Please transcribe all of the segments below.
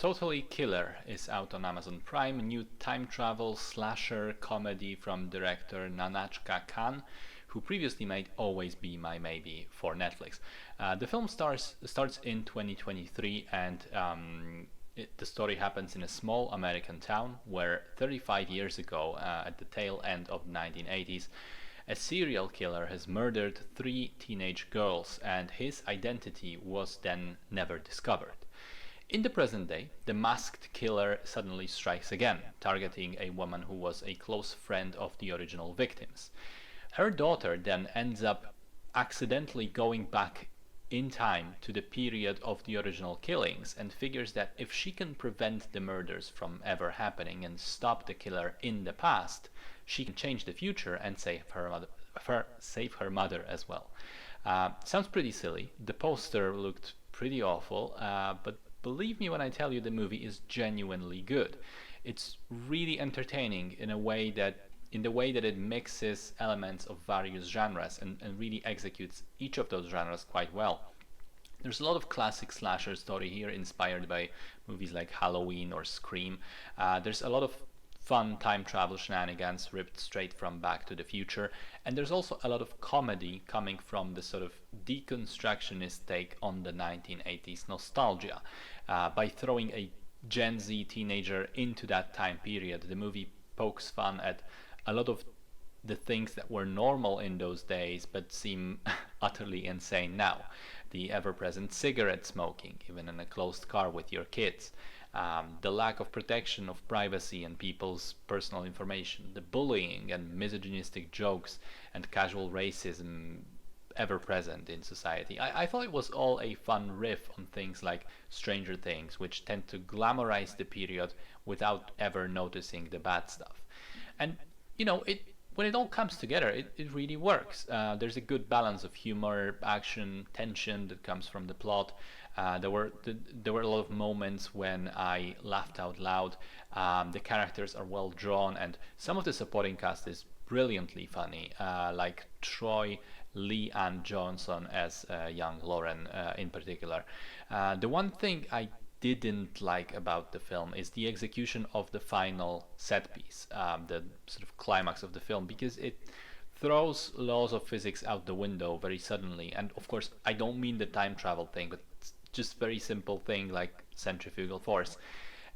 Totally Killer is out on Amazon Prime, a new time travel slasher comedy from director Nanachka Khan, who previously made Always Be My Maybe for Netflix. The film starts in 2023, and the story happens in a small American town where 35 years ago, at the tail end of the 1980s, a serial killer has murdered three teenage girls, and his identity was then never discovered. In the present day, the masked killer suddenly strikes again, targeting a woman who was a close friend of the original victims. Her daughter then ends up accidentally going back in time to the period of the original killings and figures that if she can prevent the murders from ever happening and stop the killer in the past, she can change the future and save her mother as well. Sounds pretty silly. The poster looked pretty awful, but believe me when I tell you the movie is genuinely good. It's really entertaining in the way that it mixes elements of various genres and really executes each of those genres quite well. There's a lot of classic slasher story here inspired by movies like Halloween or Scream. There's a lot of fun time travel shenanigans ripped straight from Back to the Future, and there's also a lot of comedy coming from the sort of deconstructionist take on the 1980s nostalgia. By throwing a Gen Z teenager into that time period, the movie pokes fun at a lot of the things that were normal in those days but seem utterly insane now. The ever present cigarette smoking, even in a closed car with your kids, the lack of protection of privacy and people's personal information, the bullying and misogynistic jokes and casual racism ever present in society. I thought it was all a fun riff on things like Stranger Things, which tend to glamorize the period without ever noticing the bad stuff. And when it all comes together, it really works. There's a good balance of humor, action, tension that comes from the plot. There were a lot of moments when I laughed out loud. The characters are well drawn, and some of the supporting cast is brilliantly funny, like Troy Lee Ann Johnson as young Lauren in particular. The one thing I didn't like about the film is the execution of the final set piece, the sort of climax of the film, because it throws laws of physics out the window very suddenly. And of course, I don't mean the time travel thing, but just very simple thing like centrifugal force,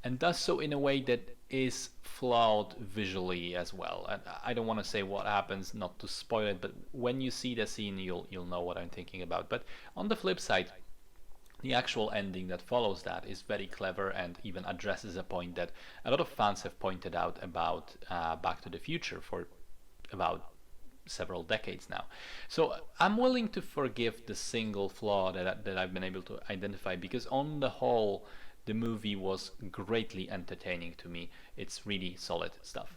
and does so in a way that is flawed visually as well. And I don't want to say what happens, not to spoil it, but when you see the scene, you'll know what I'm thinking about. But on the flip side, the actual ending that follows that is very clever and even addresses a point that a lot of fans have pointed out about Back to the Future for about several decades now. So I'm willing to forgive the single flaw that I've been able to identify, because on the whole, the movie was greatly entertaining to me. It's really solid stuff.